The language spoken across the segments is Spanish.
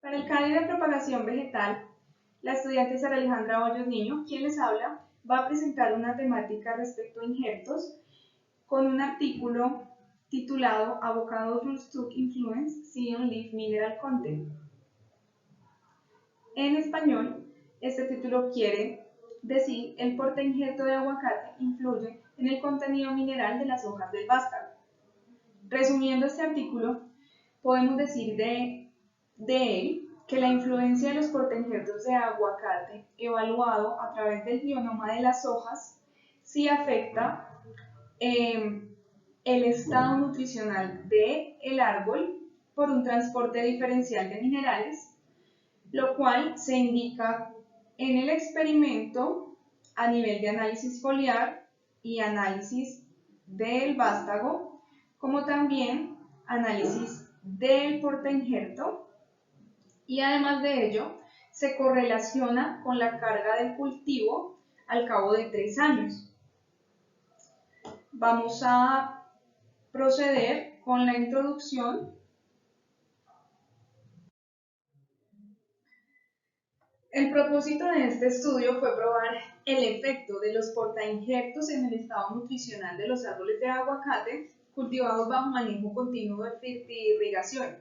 Para el CADI de propagación vegetal, la estudiante Sara Alejandra Hoyos Niño, quien les habla, va a presentar una temática respecto a injertos con un artículo titulado Avocado Rootstock Influence Seed and Leaf Mineral Content. En español, este título quiere decir el portainjerto de aguacate influye en el contenido mineral de las hojas del vástago. Resumiendo este artículo, podemos decir de él que la influencia de los portainjertos de aguacate evaluado a través del bionoma de las hojas sí afecta el estado nutricional del árbol por un transporte diferencial de minerales, lo cual se indica en el experimento a nivel de análisis foliar y análisis del vástago, como también análisis del portainjerto, y además de ello se correlaciona con la carga del cultivo al cabo de 3 años. Vamos a proceder con la introducción. El propósito de este estudio fue probar el efecto de los portainjertos en el estado nutricional de los árboles de aguacate cultivados bajo manejo continuo de irrigación.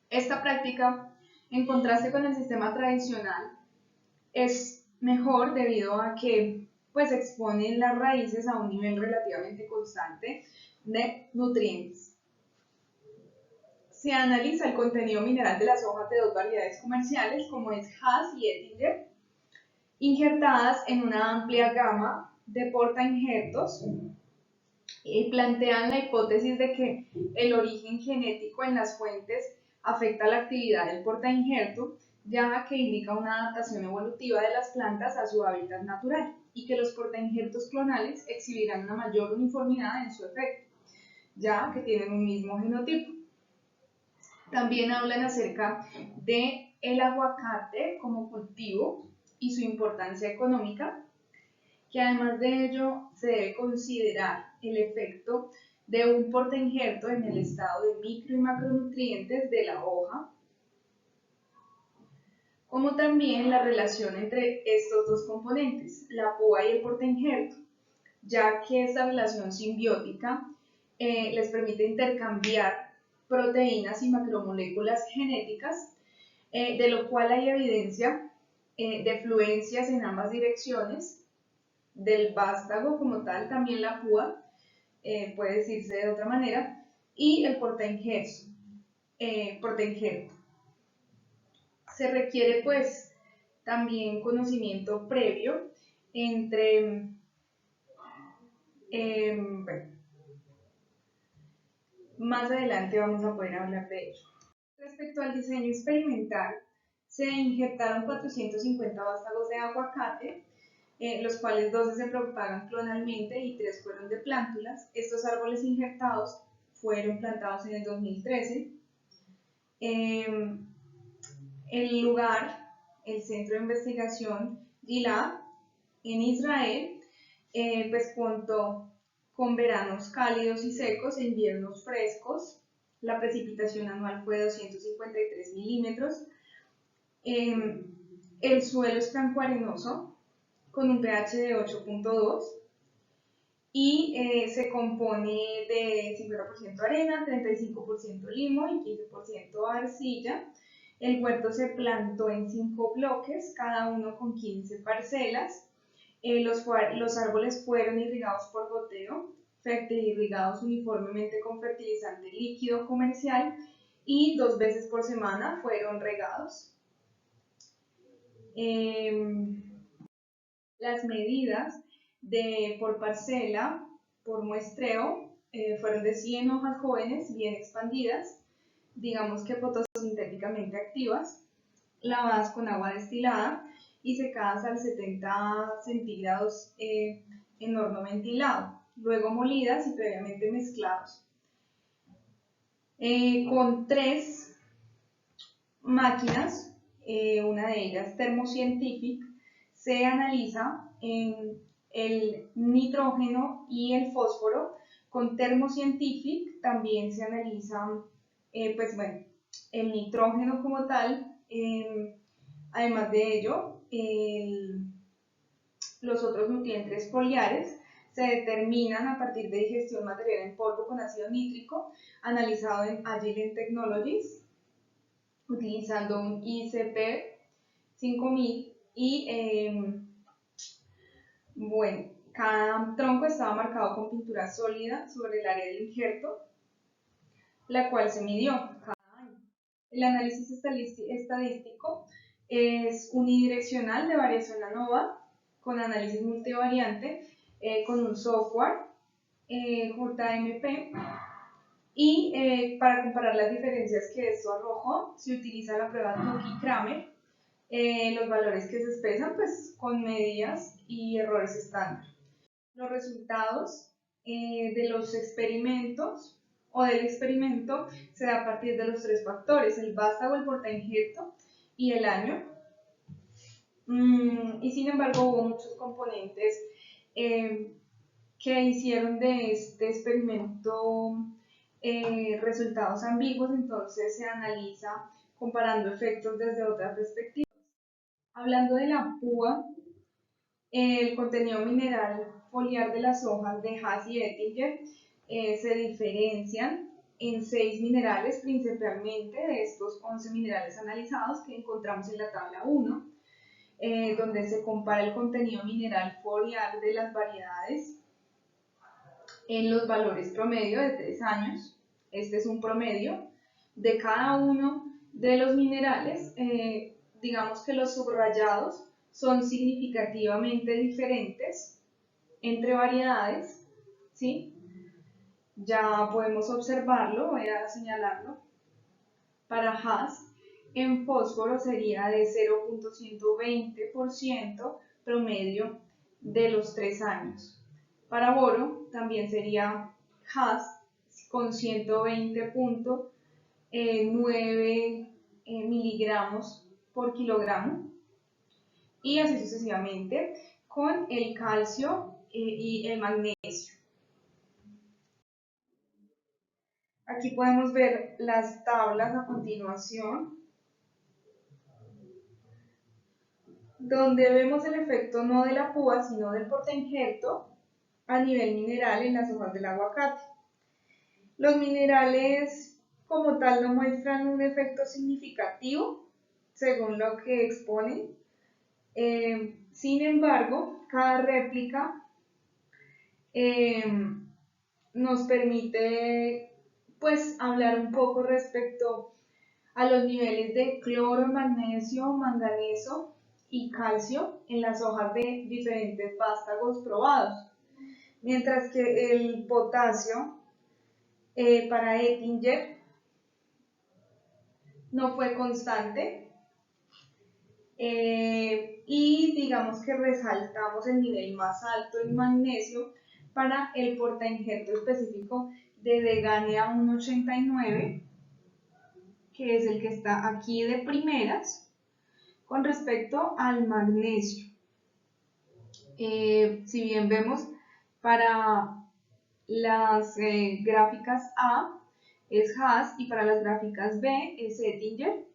Esta práctica, en contraste con el sistema tradicional, es mejor debido a que exponen las raíces a un nivel relativamente constante de nutrientes. Se analiza el contenido mineral de las hojas de dos variedades comerciales, como es Hass y Ettinger, injertadas en una amplia gama de portainjertos, y plantean la hipótesis de que el origen genético en las fuentes afecta la actividad del portainjerto, ya que indica una adaptación evolutiva de las plantas a su hábitat natural, y que los portainjertos clonales exhibirán una mayor uniformidad en su efecto, ya que tienen un mismo genotipo. También hablan acerca del aguacate como cultivo y su importancia económica, que además de ello se debe considerar el efecto de un portainjerto en el estado de micro y macronutrientes de la hoja, como también la relación entre estos dos componentes, la púa y el portainjerto, ya que esta relación simbiótica les permite intercambiar proteínas y macromoléculas genéticas, de lo cual hay evidencia de fluencias en ambas direcciones, del vástago como tal, también la púa, puede decirse de otra manera, y el portainjerto. Se requiere también conocimiento previo entre más adelante vamos a poder hablar de ello. Respecto al diseño experimental, se injertaron 450 vástagos de aguacate, los cuales 12 se propagan clonalmente y 3 fueron de plántulas. Estos árboles injertados fueron plantados en el 2013. El lugar, el Centro de Investigación Gilad, en Israel, contó con veranos cálidos y secos e inviernos frescos. La precipitación anual fue de 253 milímetros. El suelo es franco arenoso con un pH de 8.2 y se compone de 50% arena, 35% limo y 15% arcilla. El huerto se plantó en 5 bloques, cada uno con 15 parcelas. Los árboles fueron irrigados por goteo, fertirrigados uniformemente con fertilizante líquido comercial y 2 veces por semana fueron regados. Las medidas por parcela, por muestreo, fueron de 100 hojas jóvenes bien expandidas, digamos que fotosintéticamente activas, lavadas con agua destilada y secadas al 70 centígrados en horno ventilado, luego molidas y previamente mezclados. Con 3 máquinas, una de ellas Thermoscientific, se analiza el nitrógeno y el fósforo. Con Thermoscientific también se analiza el nitrógeno como tal, Además de ello, los otros nutrientes foliares se determinan a partir de digestión material en polvo con ácido nítrico, analizado en Agilent Technologies, utilizando un ICP 5000 y bueno, cada tronco estaba marcado con pintura sólida sobre el área del injerto, la cual se midió cada año. El análisis estadístico es unidireccional de variación ANOVA con análisis multivariante con un software JMP y para comparar las diferencias que esto arrojó se utiliza la prueba Tukey-Kramer, los valores que se expresan pues con medidas y errores estándar. Los resultados de los experimentos o del experimento se da a partir de los tres factores, el vástago, el portainjerto y el año. Y sin embargo hubo muchos componentes que hicieron de este experimento resultados ambiguos, entonces se analiza comparando efectos desde otras perspectivas. Hablando de la púa, el contenido mineral foliar de las hojas de Haas y Oettinger se diferencian en 6 minerales, principalmente de estos 11 minerales analizados que encontramos en la tabla 1, donde se compara el contenido mineral foliar de las variedades en los valores promedio de 3 años. Este es un promedio de cada uno de los minerales. Digamos que los subrayados son significativamente diferentes entre variedades, ¿sí? Ya podemos observarlo, voy a señalarlo. Para Haas, en fósforo sería de 0.120% promedio de los 3 años. Para boro también sería Haas con 120.9 miligramos por kilogramo y así sucesivamente con el calcio y el magnesio. Aquí podemos ver las tablas a continuación, donde vemos el efecto no de la púa, sino del portainjerto a nivel mineral en las hojas del aguacate. Los minerales como tal no muestran un efecto significativo, según lo que exponen. Sin embargo, cada réplica nos permite pues hablar un poco respecto a los niveles de cloro, magnesio, manganeso y calcio en las hojas de diferentes vástagos probados, mientras que el potasio para Oettinger no fue constante y digamos que resaltamos el nivel más alto en magnesio para el portainjerto específico de Degania 189, que es el que está aquí de primeras, con respecto al magnesio. Si bien vemos para las gráficas A es Haas y para las gráficas B es Oettinger,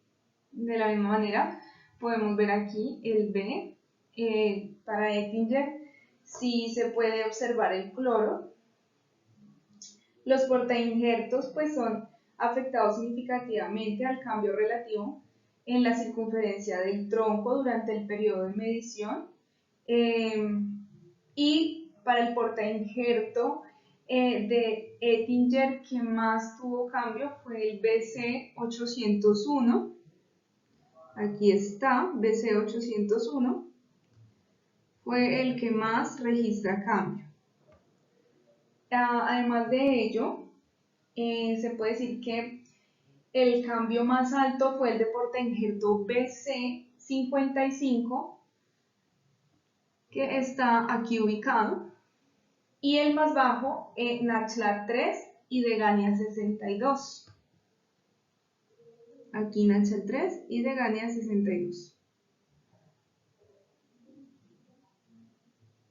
de la misma manera podemos ver aquí el B. Para Oettinger sí se puede observar el cloro. Los portainjertos pues son afectados significativamente al cambio relativo en la circunferencia del tronco durante el periodo de medición. Y para el portainjerto de Oettinger que más tuvo cambio fue el BC801. Aquí está, BC801 fue el que más registra cambio. Además de ello, se puede decir que el cambio más alto fue el de portainjerto BC55, que está aquí ubicado, y el más bajo, Nachla 3 y Degania 62. Aquí Nachla 3 y Degania 62.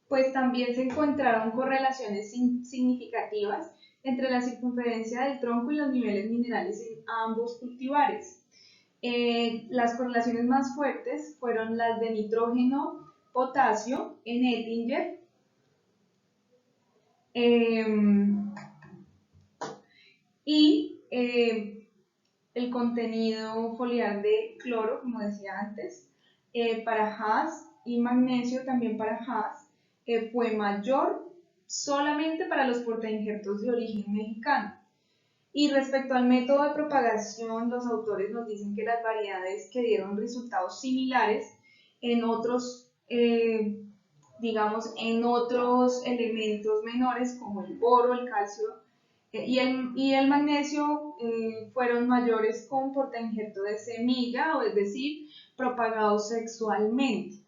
Pues también se encontraron correlaciones significativas entre la circunferencia del tronco y los niveles minerales en ambos cultivares. Las correlaciones más fuertes fueron las de nitrógeno, potasio en Oettinger, y el contenido foliar de cloro, como decía antes, para Haas, y magnesio también para Haas, fue mayor solamente para los portainjertos de origen mexicano. Y respecto al método de propagación, los autores nos dicen que las variedades que dieron resultados similares en otros, digamos, en otros elementos menores como el boro, el calcio y el magnesio fueron mayores con portainjerto de semilla, o es decir, propagados sexualmente,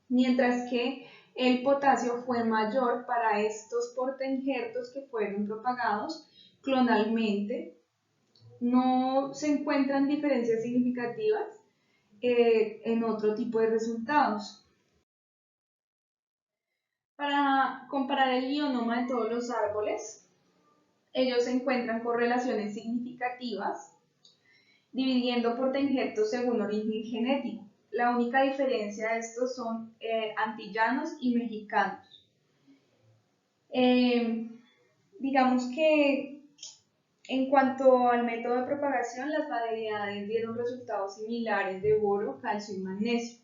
mientras que el potasio fue mayor para estos portainjertos que fueron propagados clonalmente. No se encuentran diferencias significativas en otro tipo de resultados. Para comparar el bionoma de todos los árboles, ellos encuentran correlaciones significativas dividiendo portainjertos según origen genético. La única diferencia de estos son antillanos y mexicanos. Digamos que en cuanto al método de propagación, las variedades dieron resultados similares de boro, calcio y magnesio.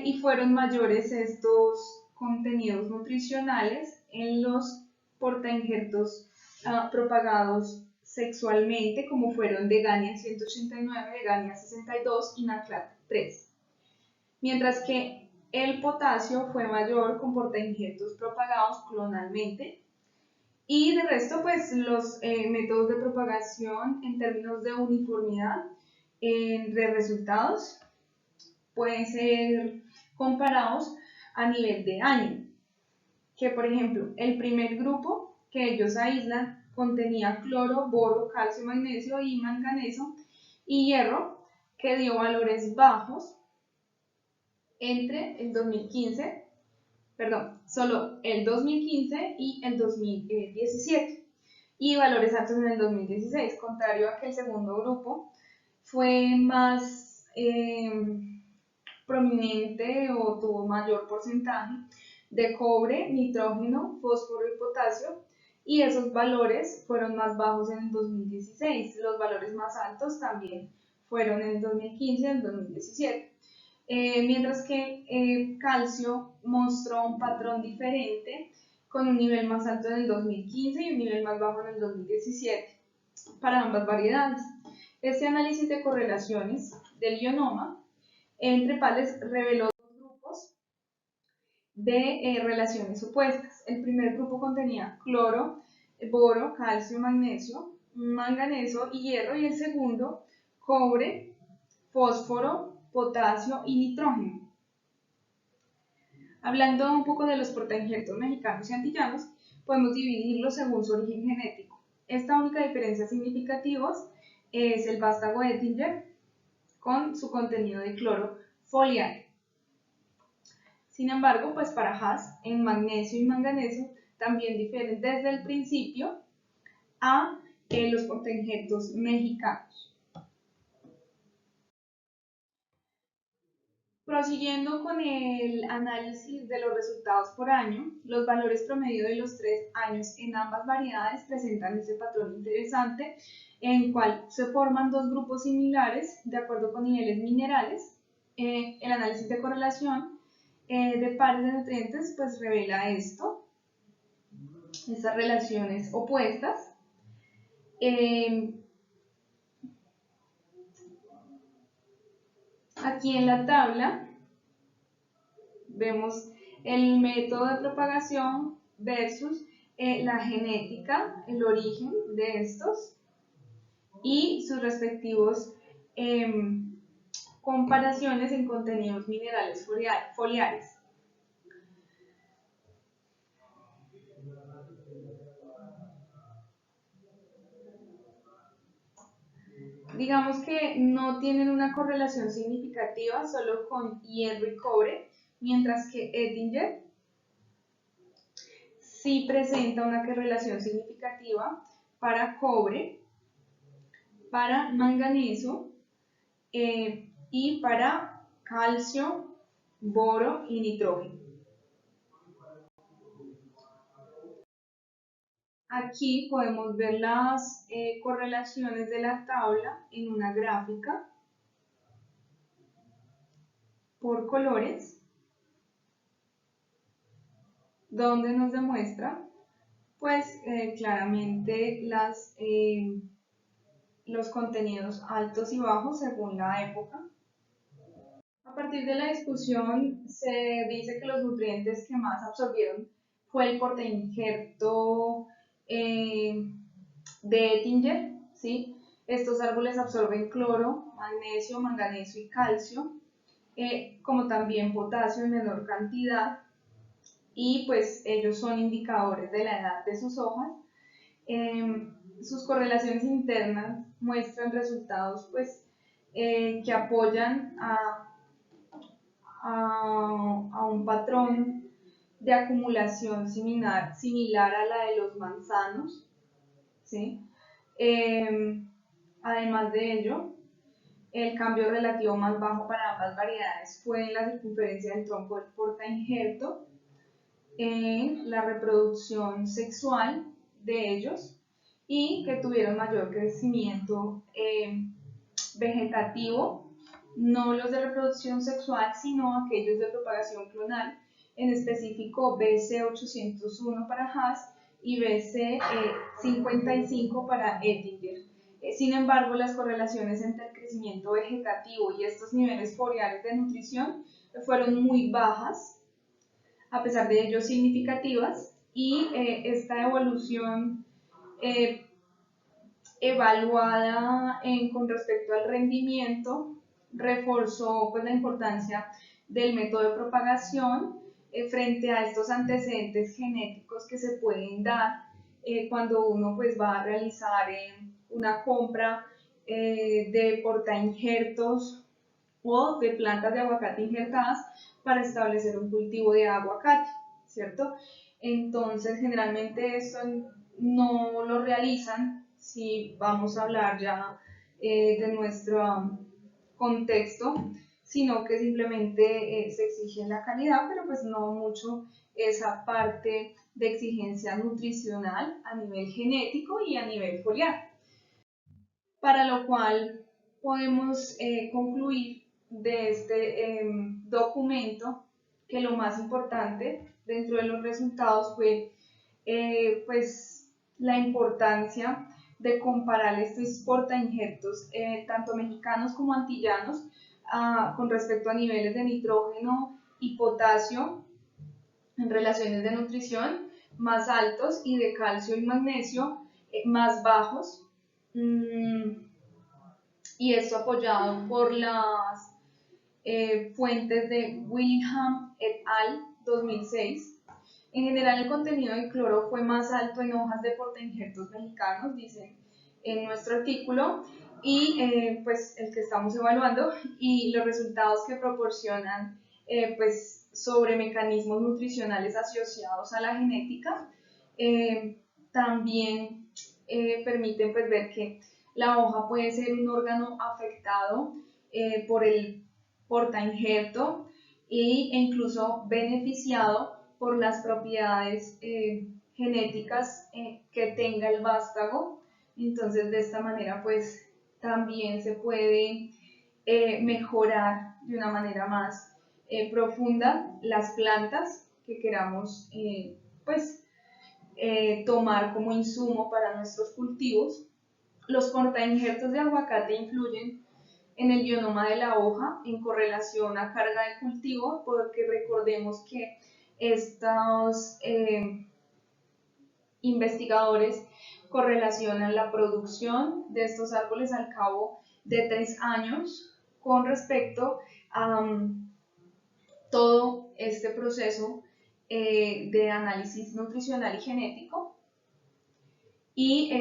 Y fueron mayores estos contenidos nutricionales en los portainjertos propagados sexualmente, como fueron Degania 189, Degania 62 y Naclat 3. Mientras que el potasio fue mayor con portainjertos propagados clonalmente. Y de resto, pues los métodos de propagación en términos de uniformidad de resultados pueden ser comparados a nivel de año. Que por ejemplo, el primer grupo que ellos aíslan contenía cloro, boro, calcio, magnesio y manganeso y hierro, que dio valores bajos entre el 2015, solo el 2015 y el 2017, y valores altos en el 2016, contrario a que el segundo grupo fue más prominente o tuvo mayor porcentaje de cobre, nitrógeno, fósforo y potasio, y esos valores fueron más bajos en el 2016. Los valores más altos también fueron en el 2015 y el 2017. Mientras que calcio mostró un patrón diferente, con un nivel más alto en el 2015 y un nivel más bajo en el 2017 para ambas variedades. Este análisis de correlaciones del bionoma entre pares reveló dos grupos de relaciones opuestas. El primer grupo contenía cloro, boro, calcio, magnesio, manganeso y hierro, y el segundo cobre, fósforo, potasio y nitrógeno. Hablando un poco de los portainjertos mexicanos y antillanos, podemos dividirlos según su origen genético. Esta única diferencia significativa es el vástago Oettinger con su contenido de cloro foliar. Sin embargo, pues para Haas, en magnesio y manganeso también difieren desde el principio a los portainjertos mexicanos. Prosiguiendo con el análisis de los resultados por año, los valores promedio de los 3 años en ambas variedades presentan ese patrón interesante en el cual se forman dos grupos similares de acuerdo con niveles minerales. El análisis de correlación de pares de nutrientes pues revela esto, estas relaciones opuestas. Aquí en la tabla vemos el método de propagación versus la genética, el origen de estos y sus respectivos comparaciones en contenidos minerales foliares. Digamos que no tienen una correlación significativa solo con hierro y cobre, mientras que Oettinger sí presenta una correlación significativa para cobre, para manganeso y para calcio, boro y nitrógeno. Aquí podemos ver las correlaciones de la tabla en una gráfica por colores, donde nos demuestra pues claramente los contenidos altos y bajos según la época. A partir de la discusión se dice que los nutrientes que más absorbieron fue el portainjerto de Ettinger, ¿sí? Estos árboles absorben cloro, magnesio, manganeso y calcio, como también potasio en menor cantidad, y pues ellos son indicadores de la edad de sus hojas. Sus correlaciones internas muestran resultados pues, que apoyan a un patrón de acumulación similar a la de los manzanos, ¿sí? Además de ello, el cambio relativo más bajo para ambas variedades fue en la circunferencia del tronco del portainjerto, en la reproducción sexual de ellos, y que tuvieron mayor crecimiento vegetativo, no los de reproducción sexual, sino aquellos de propagación clonal, en específico BC801 para Haas y BC55 para Ettinger. Sin embargo, las correlaciones entre el crecimiento vegetativo y estos niveles foliares de nutrición fueron muy bajas, a pesar de ello significativas, y esta evolución evaluada con respecto al rendimiento reforzó pues, la importancia del método de propagación frente a estos antecedentes genéticos que se pueden dar cuando uno pues, va a realizar una compra de portainjertos o de plantas de aguacate injertadas para establecer un cultivo de aguacate, ¿cierto? Entonces, generalmente esto no lo realizan si vamos a hablar ya de nuestro contexto, sino que simplemente se exige la calidad, pero pues no mucho esa parte de exigencia nutricional a nivel genético y a nivel foliar. Para lo cual podemos concluir de este documento que lo más importante dentro de los resultados fue pues la importancia de comparar estos portainjertos tanto mexicanos como antillanos con respecto a niveles de nitrógeno y potasio en relaciones de nutrición más altos y de calcio y magnesio más bajos. Y esto apoyado por las fuentes de Willingham et al. 2006. En general, el contenido de cloro fue más alto en hojas de portainjertos mexicanos, dicen en nuestro artículo, y pues el que estamos evaluando, y los resultados que proporcionan pues sobre mecanismos nutricionales asociados a la genética también permiten pues ver que la hoja puede ser un órgano afectado por el portainjerto e incluso beneficiado por las propiedades genéticas que tenga el vástago. Entonces, de esta manera, pues también se puede mejorar de una manera más profunda las plantas que queramos pues, tomar como insumo para nuestros cultivos. Los portainjertos de aguacate influyen en el bioma de la hoja en correlación a carga de cultivo, porque recordemos que estos investigadores correlacionan la producción de estos árboles al cabo de 3 años con respecto a todo este proceso de análisis nutricional y genético, y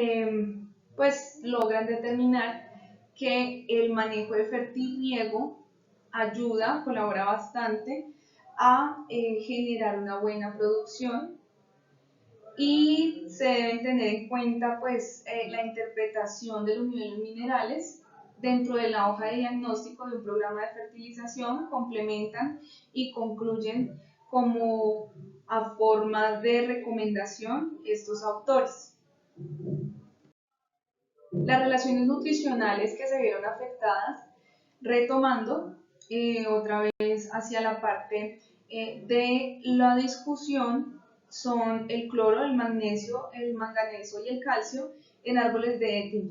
pues logran determinar que el manejo de fertirriego ayuda, colabora bastante a generar una buena producción, y se deben tener en cuenta pues la interpretación de los niveles minerales dentro de la hoja de diagnóstico de un programa de fertilización, complementan y concluyen como a forma de recomendación estos autores. Las relaciones nutricionales que se vieron afectadas, retomando otra vez hacia la parte de la discusión, son el cloro, el magnesio, el manganeso y el calcio en árboles de éter.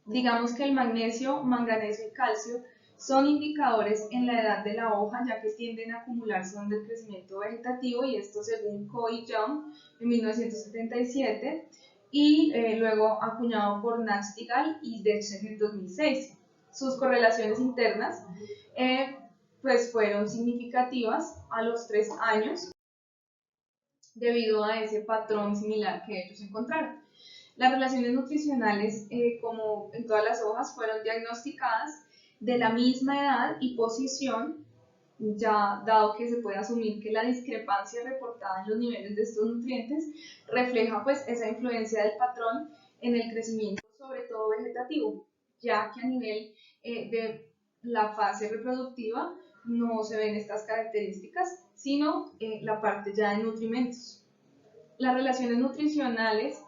Digamos que el magnesio, manganeso y calcio son indicadores en la edad de la hoja, ya que tienden a acumularse donde el crecimiento vegetativo, y esto según Coe y Young en 1977, y luego acuñado por Nachtigal y Decheng en 2006. Sus correlaciones internas pues fueron significativas a los 3 años debido a ese patrón similar que ellos encontraron. Las relaciones nutricionales, como en todas las hojas, fueron diagnosticadas de la misma edad y posición, ya dado que se puede asumir que la discrepancia reportada en los niveles de estos nutrientes refleja pues esa influencia del patrón en el crecimiento, sobre todo vegetativo, ya que a nivel de la fase reproductiva no se ven estas características, sino la parte ya de nutrimentos. Las relaciones nutricionales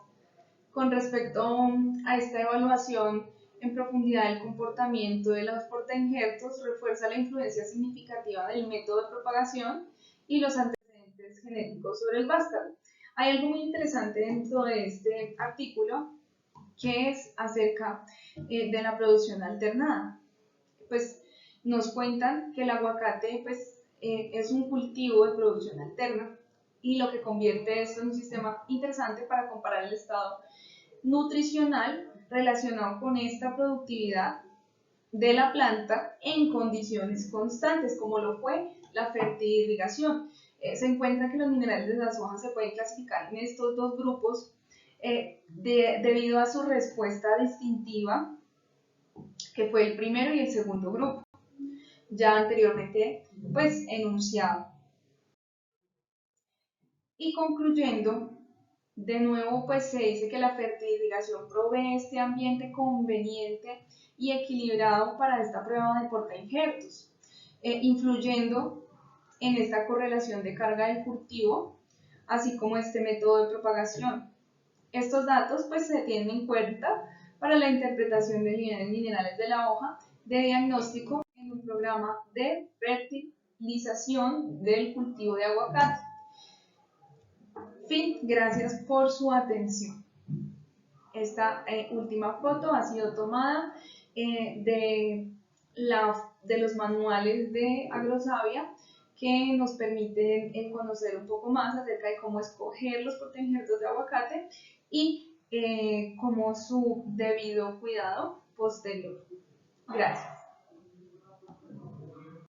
con respecto a esta evaluación en profundidad del comportamiento de los portainjertos, refuerza la influencia significativa del método de propagación y los antecedentes genéticos sobre el vástago. Hay algo muy interesante dentro de este artículo que es acerca de la producción alternada. Pues nos cuentan que el aguacate pues, es un cultivo de producción alterna, y lo que convierte esto en un sistema interesante para comparar el estado nutricional relacionado con esta productividad de la planta en condiciones constantes, como lo fue la fertirrigación. Se encuentra que los minerales de las hojas se pueden clasificar en estos dos grupos debido a su respuesta distintiva, que fue el primero y el segundo grupo, ya anteriormente pues enunciado. Y concluyendo, de nuevo pues se dice que la fertirrigación provee este ambiente conveniente y equilibrado para esta prueba de portainjertos, influyendo en esta correlación de carga del cultivo, así como este método de propagación. Estos datos pues se tienen en cuenta para la interpretación de niveles minerales de la hoja de diagnóstico en un programa de fertilización del cultivo de aguacate. Fin, gracias por su atención. Esta última foto ha sido tomada de los manuales de Agrosavia, que nos permiten conocer un poco más acerca de cómo escoger los portainjertos de aguacate y cómo su debido cuidado posterior. Gracias.